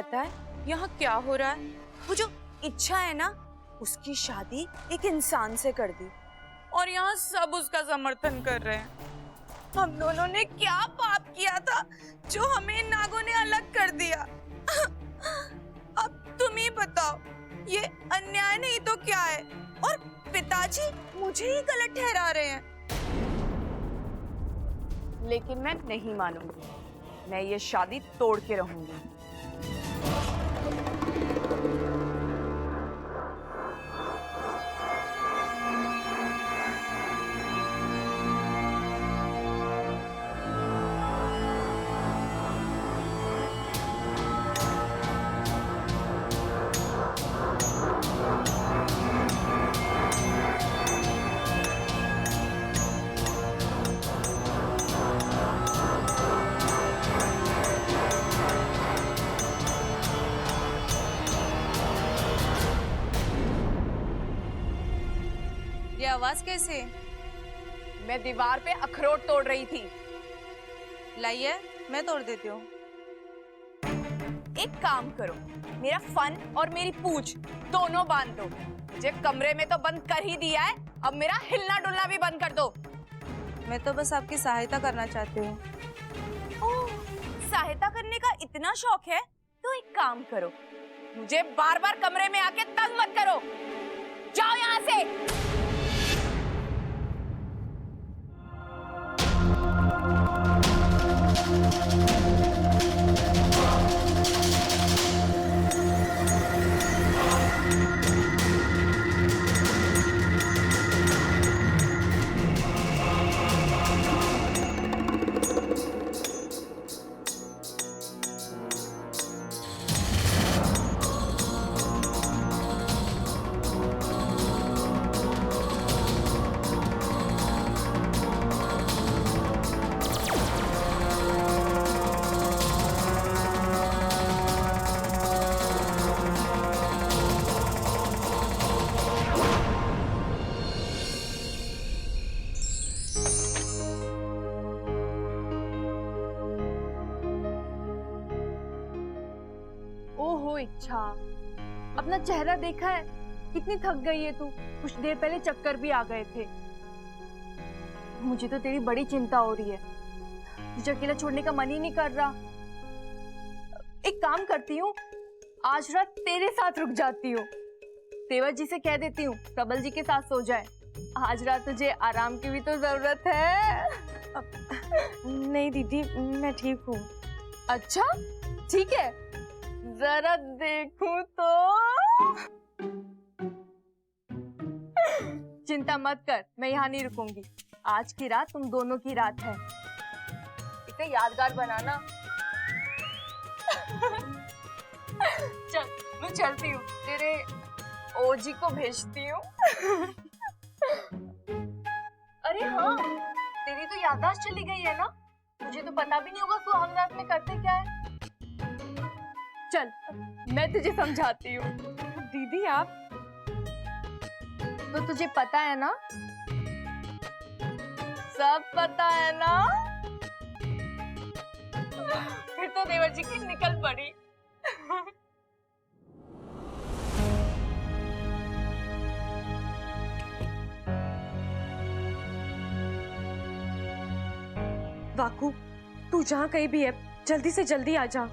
पता है यहाँ क्या हो रहा है? वो जो इच्छा है ना, उसकी शादी एक इंसान से कर दी और यहाँ सब उसका समर्थन कर रहे हैं। हम दोनों ने क्या पाप किया था जो हमें इन नागों ने अलग कर दिया? अब तुम ही बताओ, ये अन्याय नहीं तो क्या है? और पिताजी मुझे ही गलत ठहरा रहे हैं। लेकिन मैं नहीं मानूंगी, मैं ये शादी तोड़ के रहूंगी। ये आवाज कैसे? मैं दीवार पे अखरोट तोड़ रही थी। लाइए, मैं तोड़ देती हूँ। एक काम करो, मेरा फन और मेरी पूंछ दोनों बांध दो। जे कमरे में तो बंद कर ही दिया है, अब मेरा हिलना डुलना भी बंद कर दो। मैं तो बस आपकी सहायता करना चाहती हूँ। ओह, सहायता करने का इतना शौक है तो एक काम करो, मुझे बार बार कमरे में आके तंग मत करो। जाओ यहाँ से। ओहो इच्छा, अपना चेहरा देखा है? कितनी थक गई है तू। कुछ देर पहले चक्कर भी आ गए थे। मुझे तो तेरी बड़ी चिंता हो रही है, तुझे अकेला छोड़ने का मन ही नहीं कर रहा। एक काम करती हूँ, आज रात तेरे साथ रुक जाती हूँ। तेवर जी से कह देती हूँ प्रबल जी के साथ सो जाए। आज रात तुझे आराम की भी तो जरूरत है। नहीं दीदी, मैं ठीक हूँ। अच्छा ठीक है, जरा देखूं तो। चिंता मत कर, मैं यहाँ नहीं रुकूंगी। आज की रात तुम दोनों की रात है, इसे यादगार बनाना। चल मैं चलती हूँ, तेरे ओजी को भेजती हूँ। अरे हाँ, तेरी तो याददाश्त चली गई है ना? मुझे तो पता भी नहीं होगा सुहाग रात में करते क्या है। चल मैं तुझे समझाती हूँ। दीदी आप तो तुझे पता है ना? सब पता है ना? फिर तो देवर जी की निकल पड़ी। वाकू, तू जहाँ कहीं भी है, जल्दी से जल्दी आ जा।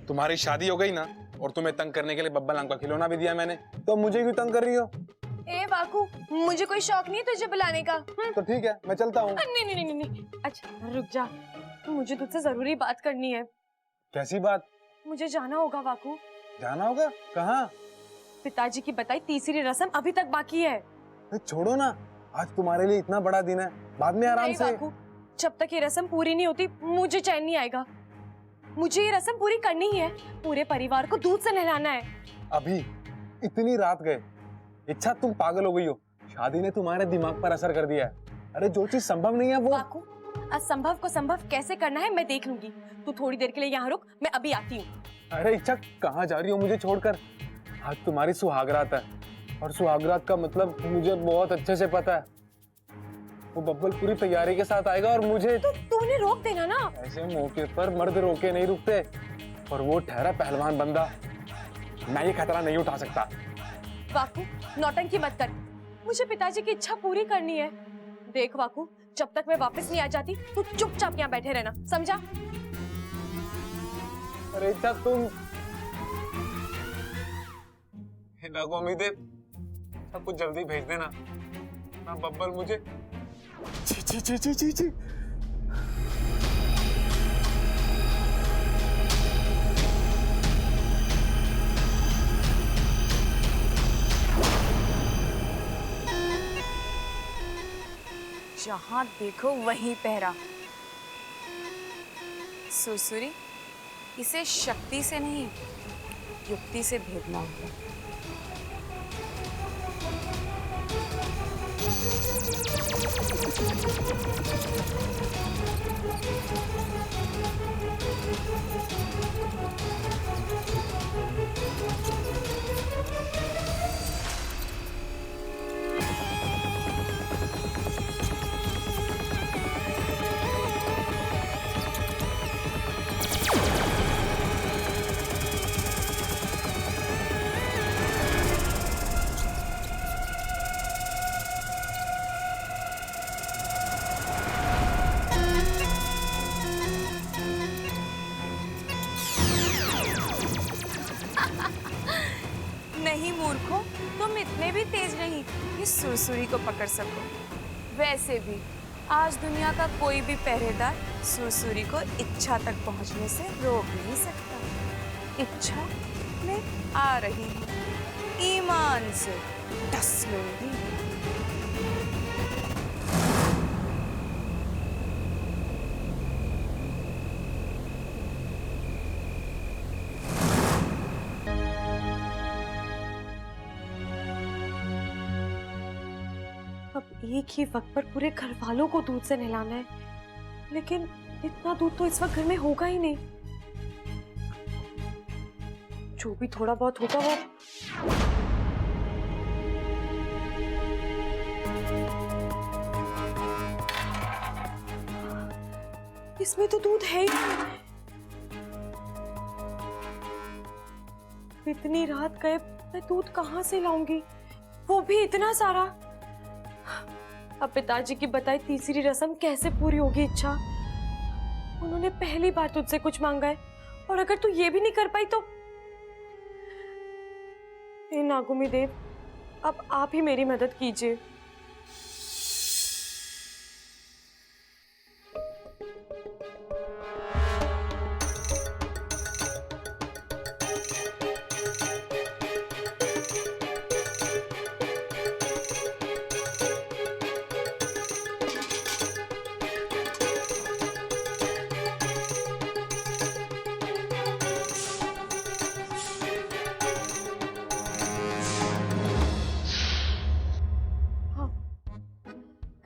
तुम्हारी शादी हो गई ना, और तुम्हें तंग करने के लिए बब्बा लाम का खिलौना भी दिया मैंने, तो मुझे क्यों तंग कर रही हो? ए वाकू, मुझे कोई शौक नहीं है तुझे बुलाने का। तो ठीक है, मैं चलता हूँ। नहीं नहीं नहीं नहीं, अच्छा रुक जा, मुझे तुझसे जरूरी बात करनी है। कैसी बात? मुझे जाना होगा वाकू। जाना होगा? कहाँ? पिताजी की बताई तीसरी रस्म अभी तक बाकी है। छोड़ो ना, आज तुम्हारे लिए इतना बड़ा दिन है, बाद में आराम से। वाकू, जब तक ये रस्म पूरी नहीं होती मुझे चैन नहीं आएगा। मुझे ये रस्म पूरी करनी ही है, पूरे परिवार को दूध से नहलाना है। अभी इतनी रात गए, इच्छा तुम पागल हो गई हो। शादी ने तुम्हारे दिमाग पर असर कर दिया है। अरे जो चीज संभव नहीं है वो। वाकू, असंभव को संभव कैसे करना है मैं देख लूंगी। तू थोड़ी देर के लिए यहाँ रुक, मैं अभी आती हूँ। अरे इच्छा, कहाँ जा रही हो मुझे छोड़कर? आज तुम्हारी सुहागरात है, और सुहागरात का मतलब मुझे बहुत अच्छे से पता है। वो बब्बल पूरी तैयारी के साथ आएगा और मुझे तू उन्हें रोक देना ना। ऐसे मौके पर मर्द रोके नहीं रुकते, और वो ठहरा पहलवान बंदा। मैं ये खतरा नहीं उठा सकता। वाकू, नौटंकी मत कर। मुझे पिताजी की इच्छा पूरी करनी है। देख वाकू, जब तक मैं वापस नहीं आ जाती तू चुपचाप यहाँ बैठे रहना, समझा? अरे इच्छा तुम दे सब कुछ जल्दी भेज देना ना। बब्बल मुझे छी छी छी छी छी छी। जहां देखो वहीं पहरा। सुरसुरी, इसे शक्ति से नहीं युक्ति से भेदना होगा। नहीं मूर्खों, तुम इतने भी तेज नहीं कि सुरसुरी को पकड़ सको। वैसे भी आज दुनिया का कोई भी पहरेदार सुरसुरी को इच्छा तक पहुंचने से रोक नहीं सकता। इच्छा में आ रही हूँ, ईमान से डस लूंगी। अब एक ही वक्त पर पूरे घर वालों को दूध से नहलाना है, लेकिन इतना दूध तो इस वक्त घर में होगा ही नहीं। जो भी थोड़ा बहुत होगा वो इसमें तो दूध है ही नहीं। इतनी रात गए, मैं दूध कहाँ से लाऊंगी, वो भी इतना सारा। अब पिताजी की बताई तीसरी रस्म कैसे पूरी होगी इच्छा? उन्होंने पहली बार तुझसे कुछ मांगा है, और अगर तू ये भी नहीं कर पाई तो हे नागुमी देव, अब आप ही मेरी मदद कीजिए।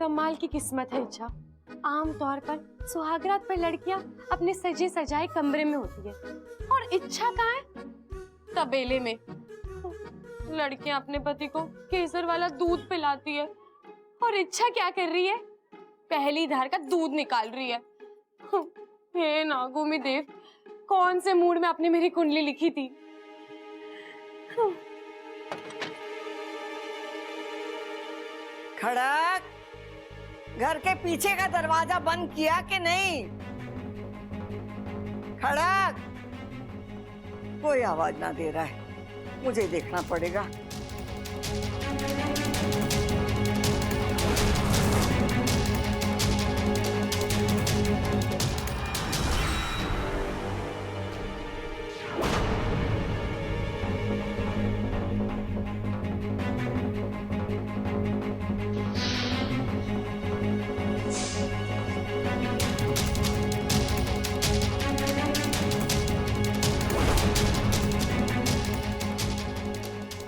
कमाल की किस्मत है इच्छा। आमतौर पर सुहागरात पर लड़कियां अपने सजे सजाए कमरे में होती है, और इच्छा कहाँ है? तबेले में। लड़कियां अपने पति को केसर वाला दूध पिलाती है, और इच्छा क्या कर रही है? पहली धार का दूध निकाल रही है। हे नागुमी देव, कौन से मूड में आपने मेरी कुंडली लिखी थी? खड़क, घर के पीछे का दरवाजा बंद किया कि नहीं? खड़क, कोई आवाज ना दे रहा है, मुझे देखना पड़ेगा।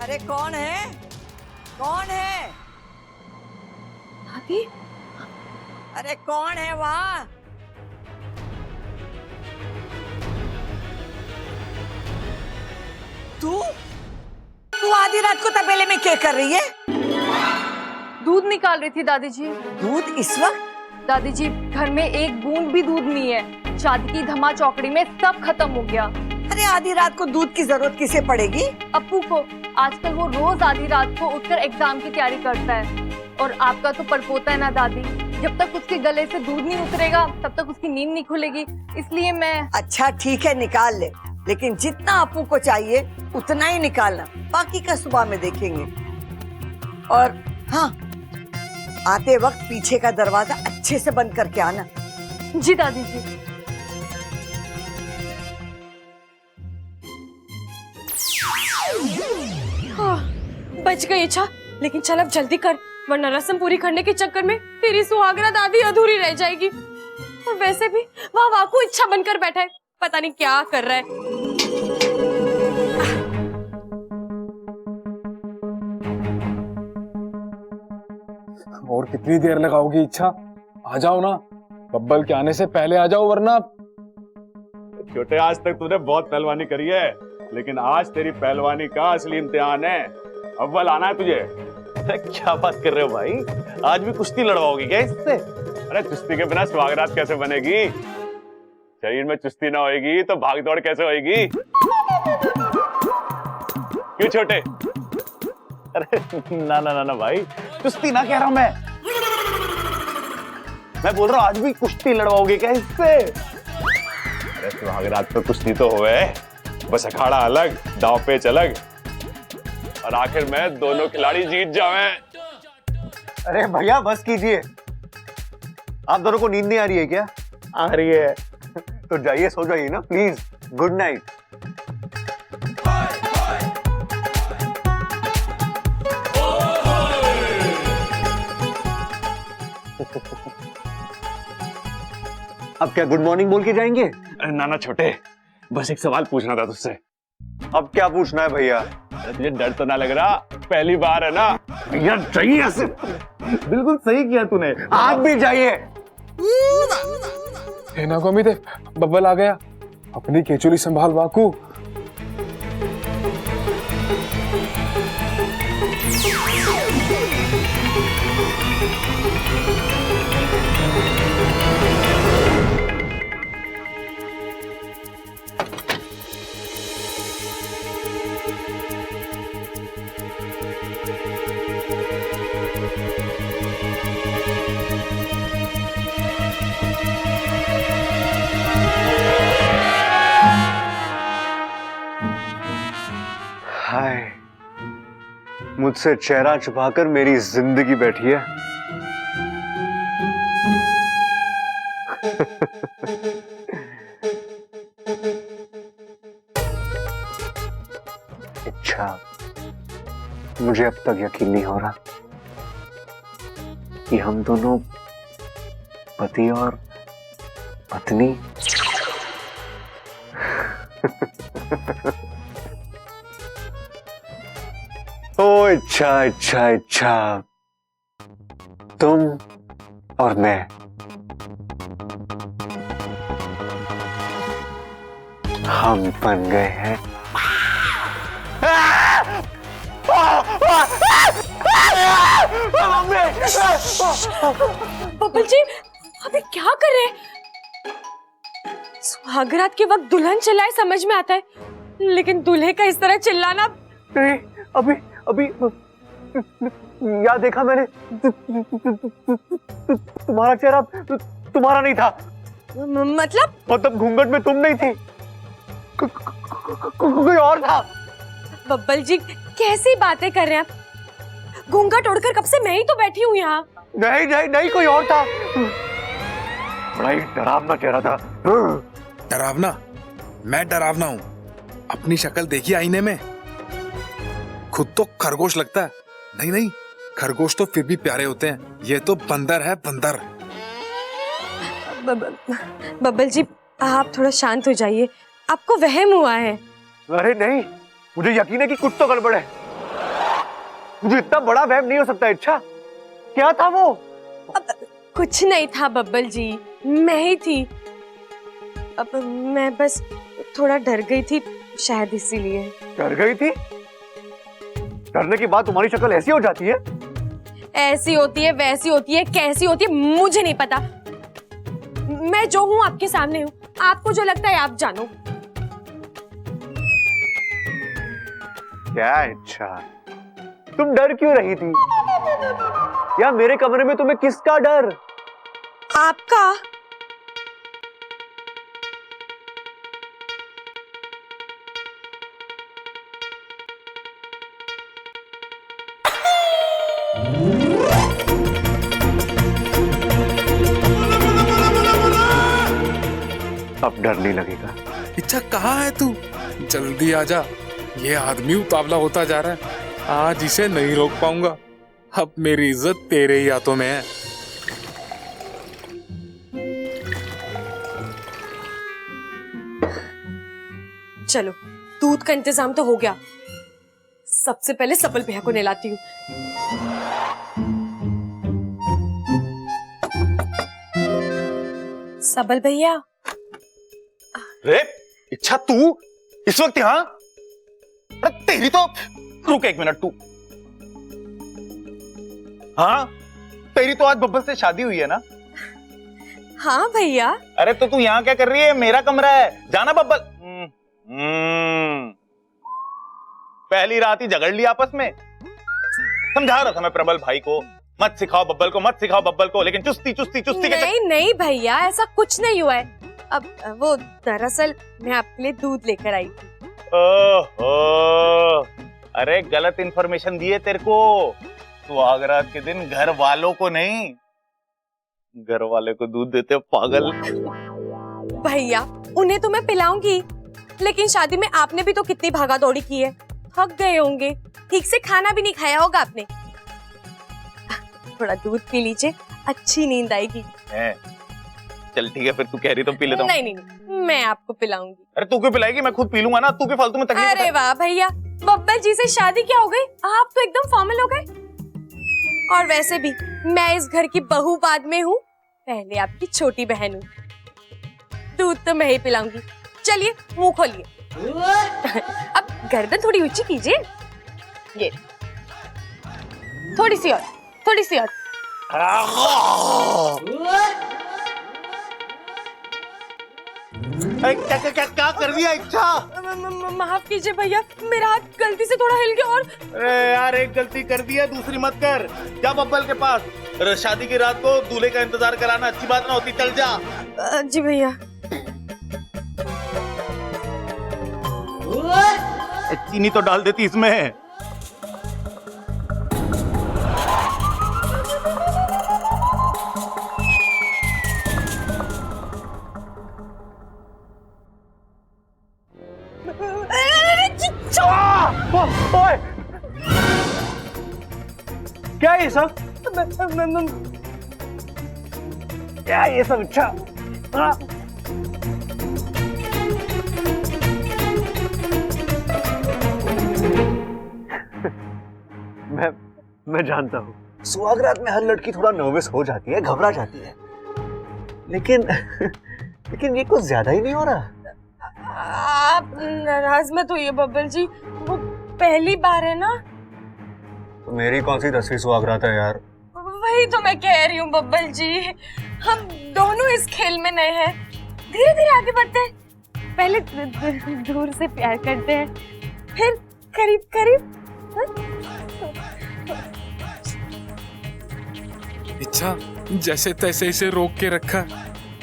अरे कौन है? कौन है? दादी, अरे कौन है वहाँ? तू? तू आधी रात को तबेले में क्या कर रही है? दूध निकाल रही थी दादी जी। दूध इस वक्त? दादी जी, घर में एक बूंद भी दूध नहीं है। शादी की धमा चौकड़ी में सब खत्म हो गया। अरे आधी रात को दूध की जरूरत किसे पड़ेगी? अप्पू को। आजकल वो रोज आधी रात को उठकर एग्जाम की तैयारी करता है। और आपका तो परपोता है ना दादी, जब तक उसके गले से दूध नहीं उतरेगा तब तक उसकी नींद नहीं खुलेगी। इसलिए मैं... अच्छा ठीक है, निकाल ले, लेकिन जितना अप्पू को चाहिए उतना ही निकालना, बाकी का सुबह में देखेंगे। और हाँ, आते वक्त पीछे का दरवाजा अच्छे से बंद करके आना। जी दादी जी। बच गई इच्छा, लेकिन चल अब जल्दी कर, वरना रस्म पूरी करने के चक्कर में तेरी सुहागरा दादी अधूरी रह जाएगी। और वैसे भी वहाँ वाकू इच्छा बनकर बैठा है, पता नहीं क्या कर रहा है। और कितनी देर लगाओगी इच्छा? आ जाओ ना, बब्बल के आने से पहले आ जाओ, वरना... छोटे, आज तक तूने बहुत पहलवानी करी है, लेकिन आज तेरी पहलवानी का असली इम्तिहान है। अव्वल आना है तुझे। क्या बात कर रहे हो भाई? आज भी कुश्ती लड़वाओगे क्या इससे? अरे कुश्ती के बिना सुहागरात कैसे बनेगी? शरीर में चुस्ती ना होएगी तो भाग दौड़ कैसे होएगी? क्यों छोटे? अरे ना ना ना ना भाई, कुश्ती ना कह रहा हूं मैं बोल रहा हूँ आज भी कुश्ती लड़वाओगे क्या इससे? अरे सुहागरात तो कुश्ती तो होवे, बस अखाड़ा अलग, दांव पेच अलग, और आखिर में दोनों खिलाड़ी जीत जावे। अरे भैया बस कीजिए, आप दोनों को नींद नहीं आ रही है क्या? आ रही है तो जाइए, सो जाइए ना प्लीज। Good night. अब क्या गुड मॉर्निंग बोल के जाएंगे? अरे ना ना छोटे, बस एक सवाल पूछना था तुझसे। अब क्या पूछना है भैया? अरे तुझे डर तो ना लग रहा? पहली बार है ना? भैया जाइए ऐसे। बिल्कुल सही किया तूने, आप भी जाइए। हे ना गोमी दे, बब्बल आ गया। अपनी केचुली संभाल वाकू। हाय, मुझसे चेहरा छुपाकर मेरी जिंदगी बैठी है। अच्छा, मुझे अब तक यकीन नहीं हो रहा कि हम दोनों पति और पत्नी। ओ इच्छा इच्छा इच्छा, तुम और मैं हम बन गए हैं। बब्बल जी, अभी क्या कर रहे हैं? सुहागरात के वक्त दुल्हन चिल्लाए समझ में आता है, लेकिन दूल्हे का इस तरह चिल्लाना... नहीं, अभी अभी याद देखा मैंने, तुम्हारा चेहरा तुम्हारा नहीं था। मतलब घूंघट में तुम नहीं थी, कोई और था। बब्बल जी कैसी बातें कर रहे हैं आप? घूंघट ओढ़कर कब से मैं ही तो बैठी हूँ यहाँ। नहीं नहीं नहीं, कोई और था। बड़ा ही डरावना चेहरा था। डरावना? मैं डरावना हूँ? अपनी शक्ल देखी आईने में? खुद तो खरगोश लगता है। नहीं नहीं, खरगोश तो फिर भी प्यारे होते हैं, ये तो बंदर है, बंदर। बब्बल जी आप थोड़ा शांत हो जाइए, आपको वहम हुआ है। अरे नहीं, मुझे यकीन है कि कुछ तो गड़बड़ है। मुझे इतना बड़ा वहम नहीं हो सकता। इच्छा, क्या था वो? कुछ नहीं था बब्बल जी, मैं ही थी। अब मैं बस थोड़ा डर गई थी, शायद इसीलिए। डर गई थी? डरने की बात तुम्हारी शक्ल ऐसी हो जाती है। ऐसी होती है, वैसी होती है, कैसी होती है मुझे नहीं पता। मैं जो हूँ आपके सामने हूँ, आपको जो लगता है आप जानो। क्या इच्छा, तुम डर क्यों रही थी? या मेरे कमरे में तुम्हें किसका डर? आपका? अब डर नहीं लगेगा। इच्छा कहाँ है तू? जल्दी आजा, ये आदमी उतावला होता जा रहा है। आज इसे नहीं रोक पाऊंगा। अब मेरी इज्जत तेरे ही हाथों में है। चलो, दूध का इंतजाम तो हो गया। सबसे पहले सबल भैया को नहलाती हूँ। सबल भैया। रे इच्छा, तू इस वक्त यहाँ? अरे तेरी तो, रुक एक मिनट तू। हाँ, तेरी तो आज बब्बल से शादी हुई है ना? हाँ भैया। अरे तो तू यहाँ क्या कर रही है? मेरा कमरा है, जाना बब्बल। पहली रात ही झगड़ ली आपस में। समझा रहा था मैं प्रबल भाई को, मत सिखाओ बब्बल को, मत सिखाओ बब्बल को, लेकिन चुस्ती चुस्ती चुस्ती के नहीं नहीं भैया, ऐसा कुछ नहीं हुआ है। अब वो दरअसल मैं आपके लिए दूध लेकर आई थी। ओहो, अरे गलत इंफॉर्मेशन दी है तेरे को। सुहागरात के दिन घर वालों को नहीं, घर वाले को दूध देते हो पागल। भैया उन्हें तो मैं पिलाऊंगी, लेकिन शादी में आपने भी तो कितनी भागा दौड़ी की है, थक गए होंगे, ठीक से खाना भी नहीं खाया होगा आपने। थोड़ा दूध पी लीजिए, अच्छी नींद आएगी। चल ठीक है, फिर तू कह रही तो पी लेता हूँ। नहीं नहीं, मैं आपको पिलाऊंगी। अरे तू क्यों पिलाएगी? मैं खुद पी लूंगा ना, तू क्यों फालतू में तकलीफ अरे वाह भैया, बब्बर जी से शादी क्या हो गई, आप तो एकदम फॉर्मल हो गए। और वैसे भी मैं इस घर की बहू बाद में हूँ, पहले आपकी छोटी बहन हूँ। दूध तो मैं ही पिलाऊंगी। चलिए मुंह खोलिए। अब गर्दन थोड़ी ऊंची कीजिए, ये थोड़ी सी और, थोड़ी सी और। क्या क्या क्या क्या कर दिया इच्छा? माफ कीजिए भैया, मेरा हाथ गलती से थोड़ा हिल गया। और अरे यार, एक गलती कर दी है, दूसरी मत कर। जा बब्बल के पास, शादी की रात को दूल्हे का इंतजार कराना अच्छी बात ना होती। चल जा। जी भैया। चीनी तो डाल देती इसमें। ओए! क्या है ये सब? क्या है ये सब? इच्छा, मैं जानता हूँ, सुहागरात में हर लड़की थोड़ा नर्वस हो जाती है, घबरा जाती है, लेकिन ये कुछ ज्यादा ही नहीं हो रहा। आप नाराज मत होइए बब्बल जी, वो पहली बार है ना। तो मेरी कौन सी 10वीं सुहागरात है यार? वही तो मैं कह रही हूँ बब्बल जी, हम दोनों इस खेल में नए हैं, धीरे धीरे आगे बढ़ते हैं। पहले दूर से प्यार करते हैं, फिर करीब करीब। इच्छा, जैसे तैसे इसे रोक के रखा,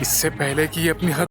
इससे पहले कि ये अपनी हद